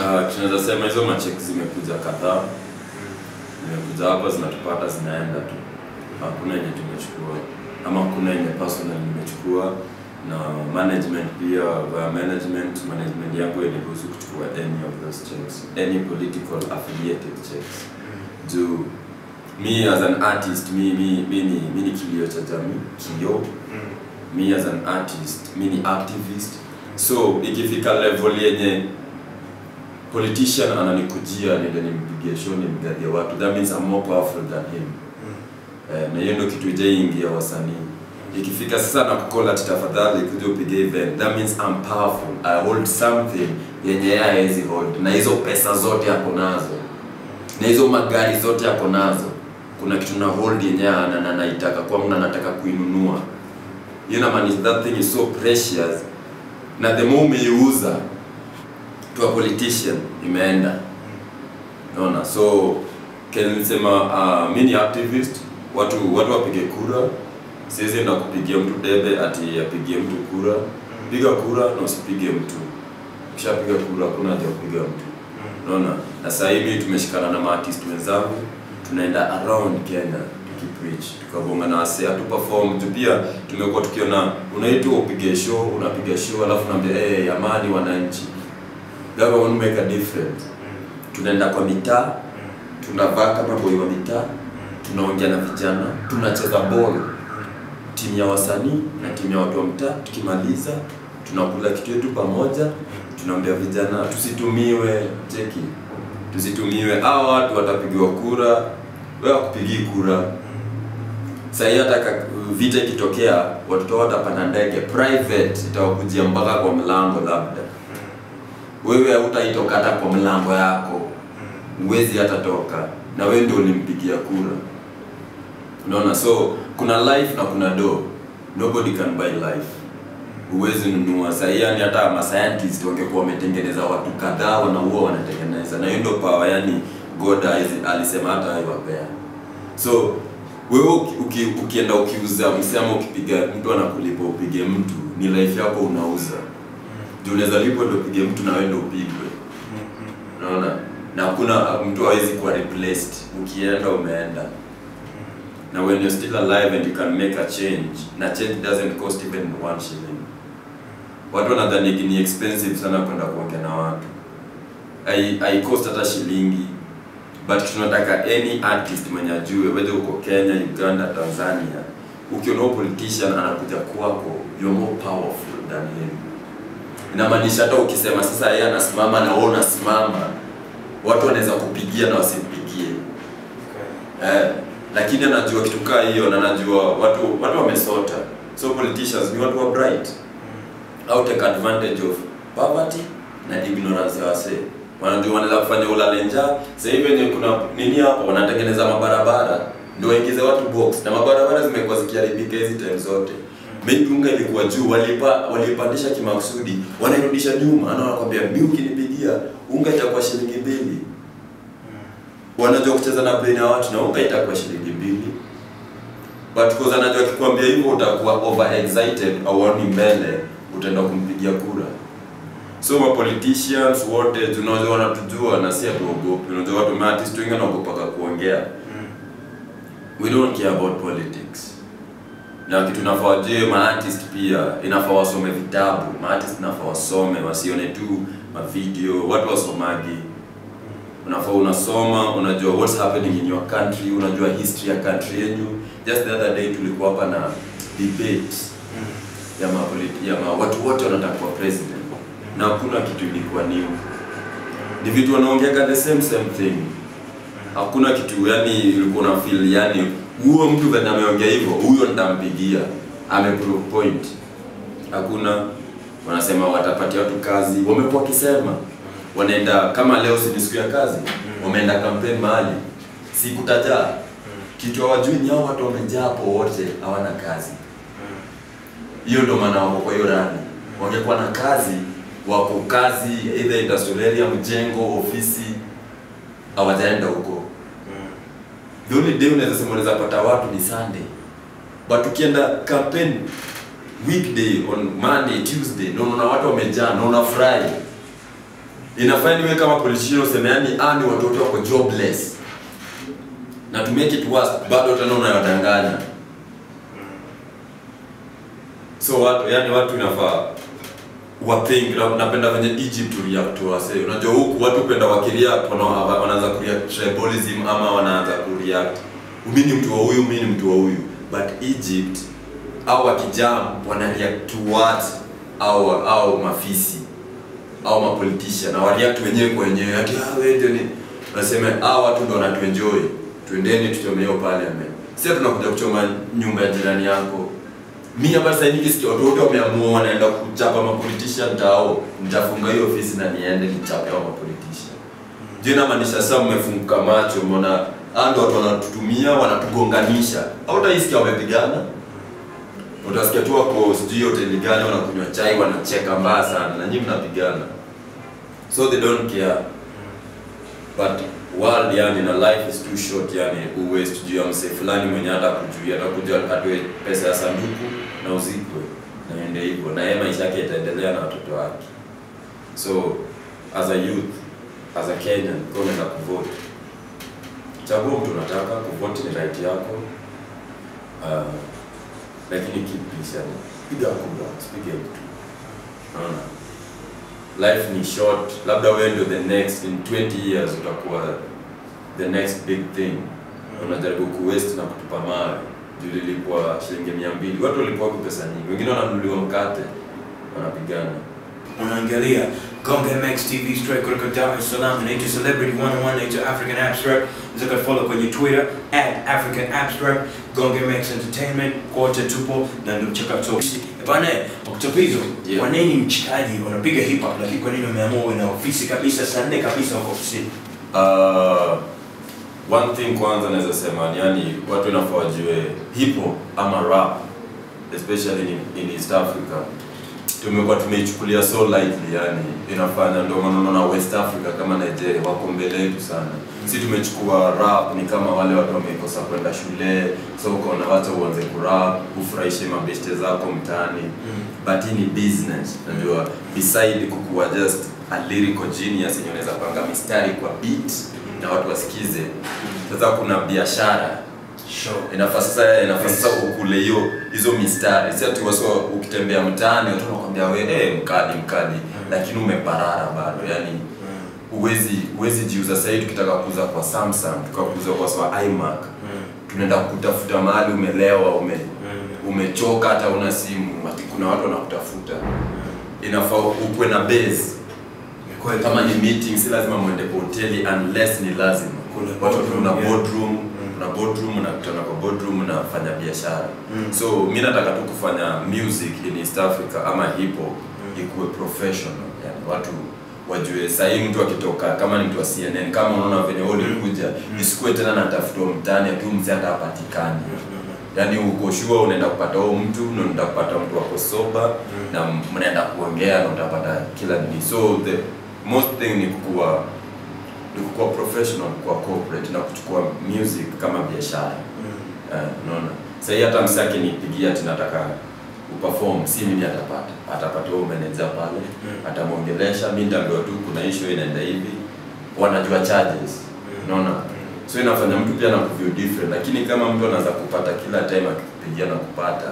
Tunaweza sema hizo macheki zimekuja kadhaa. Zimekuja hapa zinatupata zinaenda tu. Hakuna yenye tumechukua ama kuna yenye personal nimechukua na management pia management yangu iliruhusu kuchukua any of those checks, any political affiliated checks. Me as an artist, me ni kilio cha jamii, kilio. Me as an artist, me ni activist. So ikifika level yenye politician ananikujia ndio nimpigie show nimgadhia watu, that means I'm more powerful than him. Na hiyo ndio kitu ingia wasanii. Ikifika sasa na kukola tafadhali kuja upige event, that means I'm powerful. I hold something yenye yeye hawezi hold. Na hizo pesa zote yako nazo, na hizo magari zote yako nazo, kuna kitu na hold yenye anaitaka kwa mna anataka kuinunua. You know man, that thing is so precious. Na the more umeiuza to a politician imeenda. Naona so nisema mimi ni activist, watu wapige kura. Siwezi enda kupigia mtu debe ati apigie mtu kura. Piga kura na usipige mtu. Ukishapiga kura kuna haja kupiga mtu. Unaona? Na sasa hivi tumeshikana na artist wenzangu, tunaenda around Kenya tukipreach, tukabonga na wase atu perform. Pia tumekuwa tukiona unaitwa upige show, unapiga show alafu naambia amani wananchi. Government make a difference. Tunaenda kwa mitaa, tunavaa kama boy wa mitaa, tunaongea na vijana, tunacheza ball. Timu ya wasanii na timu ya watu wa mtaa, tukimaliza tunakula kitu yetu pamoja, tunaambia vijana tusitumiwe cheki. Tusitumiwe hao watu watapigiwa kura, wewe kupigi kura. Sasa hata vita ikitokea, watoto watapanda ndege private itawakujia mpaka kwa mlango labda. Wewe hutaitoka hata kwa mlango yako. Uwezi hata toka na wewe ndio ulimpigia kura. Unaona, so kuna life na kuna do. Nobody can buy life. Uwezi nunua. Sasa yani hata ma scientists wangekuwa wametengeneza watu kadhaa wanaua wanatengeneza. Na hiyo ndio power yani God alisema hata haiwapea. So wewe ukienda ukiuza msemo ukipiga mtu anakulipa upige mtu, ni life yako unauza. Ndio unaweza lipo ndio upige mtu na wewe ndio upigwe. Unaona? Na hakuna mtu hawezi kuwa replaced. Ukienda umeenda. Now when you're still alive and you can make a change, na change doesn't cost even 1 shilling. Watu wanadhani ni expensive sana kwenda kuongea na watu. I cost hata shilingi. But tunataka any artist mwenye ajue whether uko Kenya, Uganda, Tanzania, ukiona politician anakuja kwako, you're more powerful than him. Inamaanisha hata ukisema sasa yeye anasimama na wewe unasimama, watu wanaweza kupigia na wasimpigie. Lakini anajua kitu kaa hiyo na anajua watu wamesota. So politicians ni watu wa bright. How take advantage of poverty na ignorance ya wase. Wanajua wanaweza kufanya ulale njaa. Sasa hivi wenye kuna nini hapo wanatengeneza mabarabara ndio waingize watu box, na mabarabara zimekuwa zikiharibika hizi time zote. Maybe unga ilikuwa juu, walipandisha kimakusudi, wanairudisha nyuma. Anawaambia mimi ukinipigia unga itakuwa shilingi 2. Wanajua kucheza na brain ya watu na unga itakuwa shilingi 2. But because anajua kikwambia hivyo utakuwa over excited au wani mbele utaenda kumpigia kura. So ma politicians wote tunajua wanatujua na si atuogope. Unajua watu artists wengi wanaogopa kuongea. We don't care about politics. Na kitu tunafaa ma artist pia inafaa wasome vitabu. Ma artist inafaa wasome, wasione tu ma video, watu wasomagi. Unafaa unasoma, unajua what's happening in your country, unajua history ya country yenu. Just the other day tulikuwa hapa na debate ya watu wote wanataka kuwa president. Na hakuna kitu ilikuwa new. Ni vitu wanaongea the same thing. Hakuna kitu yani ilikuwa na feel yani huyo mtu venye ameongea hivyo, huyo nitampigia. Ameprove point. Hakuna. Wanasema watapatia watu kazi. Wamekuwa kisema wanaenda kama leo si siku ya kazi, wameenda campaign mahali. Sikutaja. Kitu hawajui ni hao watu wamejaa hapo wote hawana kazi. Hiyo ndo maana wako kwa hiyo rani. Wangekuwa na kazi, wako kazi either industrial area, mjengo, ofisi, hawajaenda huko. The only day unaweza sema unaweza pata watu ni Sunday. But ukienda campaign weekday on Monday, Tuesday, na watu wamejaa, na unafurahi. Inafaa niwe kama politician useme yani ni watoto wako jobless. Na to make it worse bado tena unawadanganya. So watu inafaa think napenda venye Egypt react to us. Unajua huku watu penda wakireact wanaanza kureact tribalism ama wanaanza kureact mimi ni mtu wa huyu, mimi ni mtu wa huyu. But Egypt au wakijam wana react towards au mafisi au ma politician na wa react wenyewe kwa wenyewe ati wewe ndio ni nasema watu ndio wanatuenjoy. Twendeni tuchomee parliament. Sisi tunakuja kuchoma nyumba ya jirani yako. Mimi hapa sasa hivi sikio watoto wameamua wanaenda kuchapa ma politician tao. Nitafunga hiyo ofisi na niende nichape hao ma politician. Je, na maanisha sasa mmefunguka macho umeona ando watu wanatutumia wanatugonganisha. Au utaisikia wamepigana? Utasikia tu wako sijui hoteli gani wanakunywa chai wanacheka mbaya sana na nyinyi mnapigana. So they don't care. But world na life is too short uwezi tujua mse fulani mwenye atakuja atoe pesa ya sanduku na uzikwe na ende hivyo na yeye maisha yake itaendelea na watoto wake. So as a youth, as a Kenyan, kwenda kuvote. Chagua mtu unataka kuvote, ni right yako. Lakini keep peace piga kura, usipige mtu. Unaona? Life ni short, labda wewe ndio the next in 20 years utakuwa the next big thing. Unajaribu kuwaste na kutupa mawe. Juu ilikuwa shilingi 200. Watu walikuwa kwa pesa nyingi. Wengine wananunuliwa mkate, wanapigana. Unaangalia Gonga MX TV straight kutoka Dar es Salaam, naitwa Celebrity 101, naitwa African Abstract. Unaweza follow kwenye Twitter @African Abstract, Gonga MX Entertainment, kote tupo na ndio mchakato. Bana, Octopizzo, kwa nini mchikaji unapiga hip hop lakini kwa nini umeamua uwe na ofisi kabisa saa 4 kabisa huko ofisini? One thing kwanza naweza sema ni watu wanafaa wajue hip hop ama rap, especially in East Africa, tumekuwa tumeichukulia so lightly. Inafanya ndio maana na West Africa kama Nigeria wako mbele yetu sana. Sisi tumechukua rap ni kama wale watu wamekosa kwenda shule, so ukaona watu uanze kurap ufurahishe mabeste zako mtaani. But ni business. Unajua beside kukuwa just a lyrical genius yenye unaweza panga mistari kwa beat na watu wasikize. Sasa kuna biashara. Inafaa sasa ukule hizo mistari. Sasa tu wasio ukitembea mtaani watu wanakuambia wewe mkali lakini umeparara bado. Uwezi jiuza sasa hivi tukitaka kuuza kwa Samsung, tukakuuza kwa iMac. Tunaenda kutafuta mahali umelewa, umechoka hata una simu, ati kuna watu wanakutafuta. Inafaa ukwe na base. Kama ni meeting si lazima muende kwa hoteli unless ni lazima. Watu kuna boardroom, unakutana kwa boardroom na fanya biashara. So mimi nataka tu kufanya music in East Africa ama hip hop ikuwe professional. Watu wajue sasa mtu akitoka kama ni mtu wa CNN kama unaona venye ulikuja isikuwe tena natafuta mtaani ati mtu hatapatikani. Uko sure unaenda kupata mtu na unaenda kupata mtu wako sober na mnaenda kuongea na utapata kila nini. So the most thing ni kuwa professional, kuwa corporate na kuchukua music kama biashara. Unaona? Sasa hata msaki nipigia ati nataka uperform, si mimi atapata manager pale, atamuongelesha, mimi ndio tu kuna issue inaenda hivi, wanajua charges. Unaona? So inafanya mtu pia na view different, lakini kama mtu anaanza kupata kila time akipigia na kupata,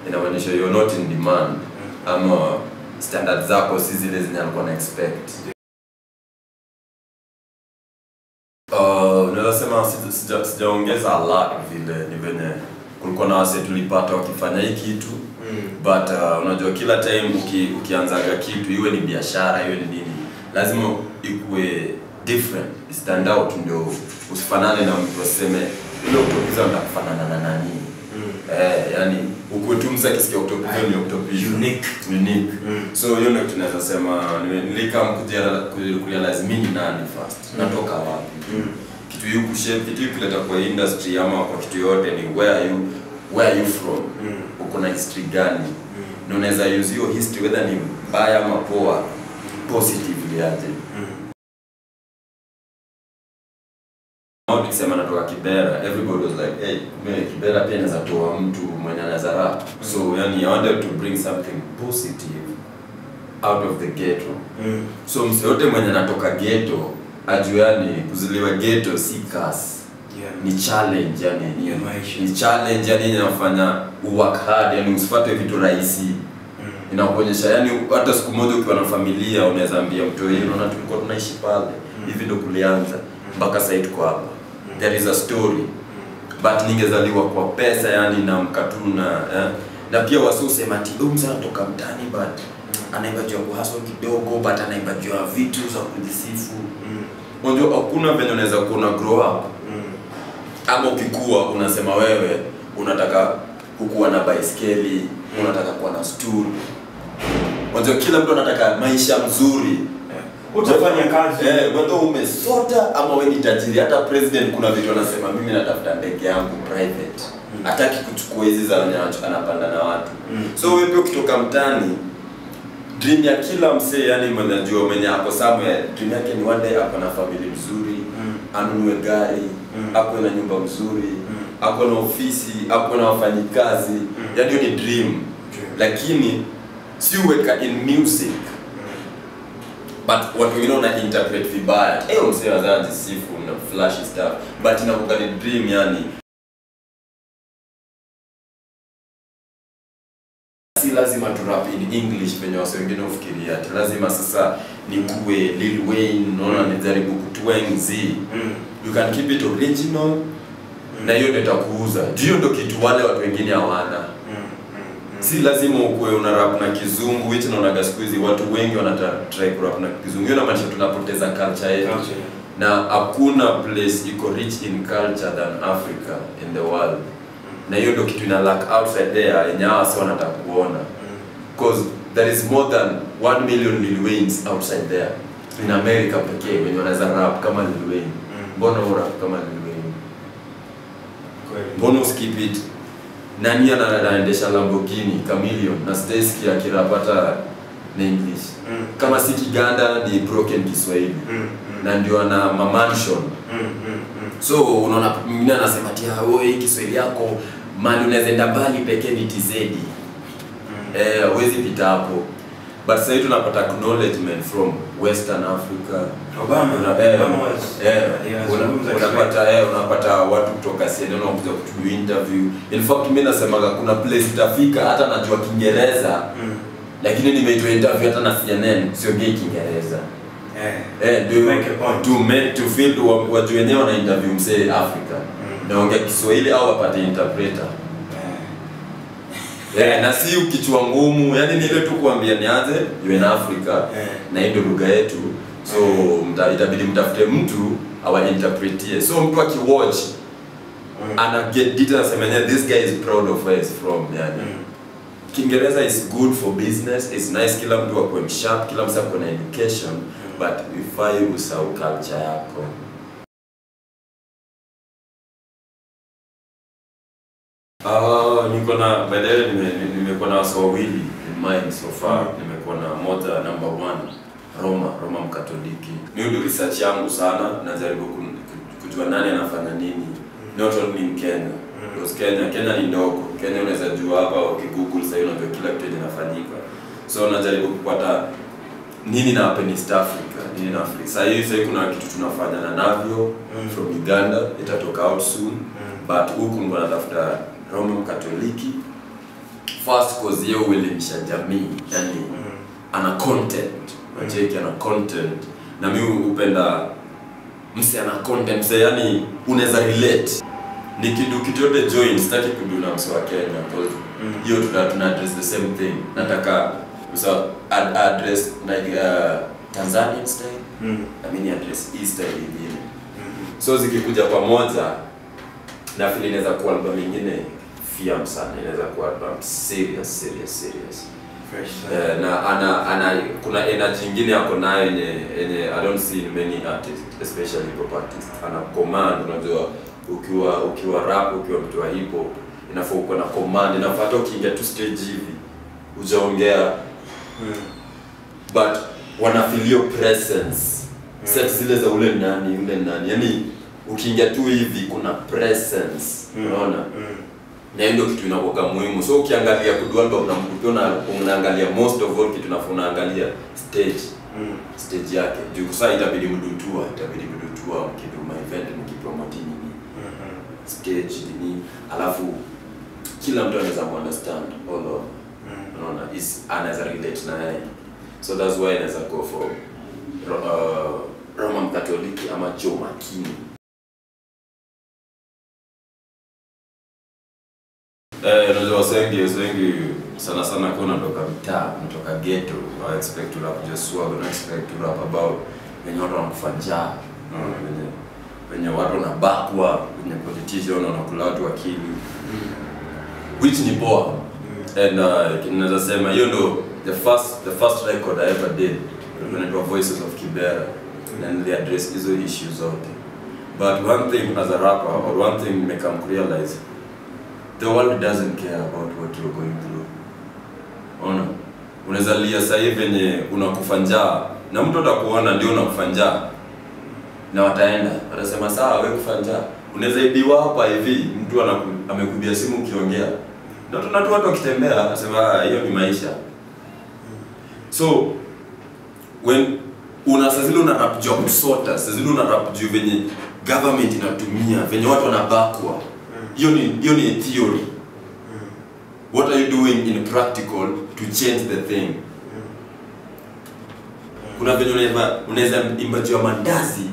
inamaanisha you're not in demand ama standards zako si zile zenye alikuwa na expect. Naweza sema sijaongeza a lot vile ni venye kulikuwa na wase tulipata wakifanya hii kitu. But unajua kila time ukianzaga kitu iwe ni biashara iwe ni nini lazima ikuwe different, stand out, ndio usifanane na mtu aseme ile Octopizzo anafanana na nani. Ukuwe tu msakisikia Octopizzo ni Octopizzo unique. So hiyo ndio tunaweza sema nilikuja lazima ni nani first, natoka wapi. Kitu hiyo kushape kitu kuleta kwa industry ama kwa kitu yote ni where are you from, uko na history gani, na unaweza use hiyo history whether ni mbaya ama poa positively aje. Nikisema natoka Kibera, everybody was like, hey, Kibera pia inaweza toa mtu mwenye anaweza rap. So I wanted to bring something positive out of the ghetto. So mse yote mwenye anatoka ghetto ajue yani kuzaliwa ghetto si curse. Ni challenge yani ni challenge yani inafanya work hard yani usifuate vitu rahisi. Inakuonyesha yani hata siku moja ukiwa na familia unaweza ambia mtu wewe unaona tulikuwa tunaishi pale hivi ndo kulianza mpaka sasa tuko hapa. There is a story. But ningezaliwa kwa pesa yani na mkatuna na pia wasema ati mzee anatoka mtaani but anaimba juu kwa hustle kidogo but anaimba juu ya vitu za kujisifu. Unajua hakuna venye unaweza kuona grow up. Ama ukikua unasema wewe unataka kukuwa na baiskeli, unataka kuwa na stool. Unajua kila mtu anataka maisha mzuri. Utafanya kazi. Whether umesota ama wewe ni tajiri, hata president kuna vitu anasema mimi natafuta ndege yangu private. Hataki kuchukua hizi za anapanda na watu. So wewe pia ukitoka mtaani dream ya kila msee yani mnajua mwenye hapo somewhere dream yake ni one day ako na family mzuri, anunue gari, ako na nyumba mzuri, ako na ofisi, ako na wafanyikazi. Yani hiyo ni dream. Lakini si weka in music. But watu wengine wana interpret vibaya. Msee wazazi sifu na flashy stuff. But inakuwa ni dream yani. Si lazima tu rap in English penye wase wengine ufikiria. Lazima sasa ni kuwe Lil Wayne, unaona nijaribu kutwenzi. You can keep it original. Na hiyo ndio itakuuza. Hiyo ndio kitu wale watu wengine hawana. Si lazima ukue una rap na kizungu, which naona siku hizi watu wengi wanatry rap na kizungu. Hiyo inamaanisha tunapoteza culture yetu. Na hakuna place iko rich in culture than Africa in the world. Na hiyo ndio kitu ina lack outside there yenye hao wanataka kuona. Because there is more than 1 million Lil Waynes outside there. In America pekee wenye wanaweza rap kama Lil Wayne. Mbona rap kama Lil Wayne? Mbona skip it? Nani anaendesha Lamborghini Chameleon na sijasikia kirapata na English. Kama si Kiganda ni broken Kiswahili. Na ndio ana mansion. So unaona mwingine anasema tia wewe Kiswahili yako mali unaweza enda mbali pekee ni TZ. Huwezi pita hapo. But sasa tunapata acknowledgement from Western Africa. Obama unapata watu kutoka CNN wanakuja kutu interview. In fact mimi nasemaga kuna place itafika hata najua Kiingereza. Lakini nimeitwa interview hata na CNN siongei Kiingereza. To feel watu wenyewe wana interview msee Africa. Naongea Kiswahili au wapate interpreter. Na si ukichua ngumu, yani ni ile tu kuambia nianze you in Africa na ndio lugha yetu. So itabidi mtafute mtu awa interpretie. So mtu akiwatch ana get details semenya this guy is proud of where he's from yani. Kiingereza is good for business, it's nice kila mtu akwe sharp, kila mtu akwe na education, but ifai usahau culture yako. Niko na badala nimekuwa na watu wawili in mind so far. Nimekuwa na moja number 1 Roma Mkatoliki. Ndio research yangu sana, najaribu kujua nani anafanya nini. Not only in Kenya. Because Kenya ni ndogo. Kenya unaweza jua hapa ukigoogle sasa unajua kila kitu kinafanyika. So najaribu kupata nini na happen East Africa, nini na Africa. Sasa kuna kitu tunafanya na Navio from Uganda, itatoka out soon. But huku ngo natafuta Roma Mkatoliki. First cause yeye uelimisha jamii, yani ana content, unacheki ana content. Na mimi upenda mse ana content, mse yani unaweza relate. Ni kitu yote join, sitaki kuduna mse wa Kenya because hiyo tuna address the same thing. Nataka so address like Tanzanian style. I mean address East style hivi. So zikikuja pamoja na feel inaweza kuwa album nyingine fiam sana, inaweza kuwa album serious. Fresh. Na kuna energy nyingine yako nayo yenye I don't see in many artists, especially hip hop artists. Ana command, unajua ukiwa rap, ukiwa mtu wa hip hop, inafaa uko na command, inafaa ukiingia tu stage hivi ujaongea. But wana feel your presence. Set zile za ule nani. Yani ukiingia tu hivi kuna presence. Unaona? Na ndio kitu inakuwa muhimu. So ukiangalia kudu album na mkupio unaangalia most of all kitu unaangalia stage. Stage yake. Juu sasa itabidi mdutua mkidu my event mkipromote nini. Stage nini. Alafu kila mtu anaweza understand although unaona is anaweza relate na yeye. So that's why anaweza go for Roman Catholic ama Joe Makini. Unajua wengi sana kwa natoka mtaa, natoka ghetto, I expect to rap just swag, I expect to rap about wenye watu wanakufanja, wenye watu wanabakwa, wenye politician wanakula watu akili. Which ni poa. And kinaweza sema hiyo ndo the first record I ever did when it was Voices of Kibera, and they addressed hizo issues zote. But one thing as a rapper, or one thing make them realize, the world doesn't care about what you're going through. Ona, unaweza lia sasa hivi venye unakufa njaa na mtu atakuona ndio unakufa njaa na wataenda watasema sawa wewe kufa njaa. Unaweza ibiwa hapa hivi mtu amekubia simu ukiongea. Ndio tunatu watu wakitembea anasema hiyo ni maisha. So when unasazili una rap job sota, sazili una rap juu venye government inatumia, venye watu wanabakwa. Hiyo ni theory. What are you doing in practical to change the thing? Kuna venye unaweza imbajiwa mandazi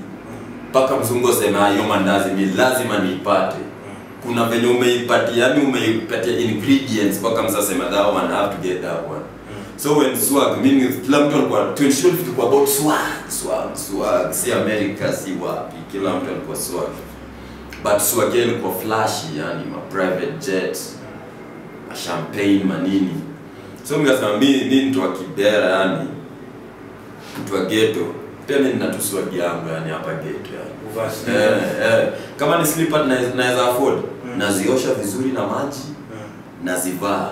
mpaka mzungu asema hiyo mandazi ni lazima niipate. Kuna venye umeipatia ingredients mpaka msasema that one I have to get that one. So when swag meaning kila mtu alikuwa to ensure vitu kwa about swag si America si wapi kila mtu alikuwa swag. But swag ilikuwa flashy yani ma private jets, champagne manini. So mngesema mimi mtu wa Kibera yani mtu wa ghetto pia mimi nina swag yangu yani hapa ghetto yani. Kama ni slipper naweza afford naziosha vizuri na maji nazivaa.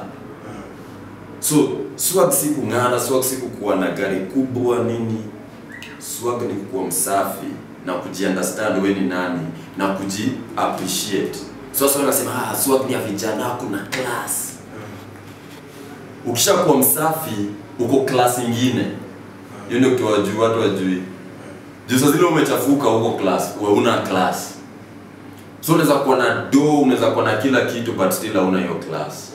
So swag si kung'ara, swag si kuwa na gari kubwa nini. Swag ni kuwa msafi na kujiunderstand wewe ni nani na kuji-appreciate. So sasa unasema swag ni ya vijana kuna class. Ukishakuwa msafi uko class nyingine. Hiyo ndio kitu watu wajui. Sasa zile umechafuka uko class, wewe una class. So unaweza kuwa na do, unaweza kuwa na kila kitu but still hauna hiyo class.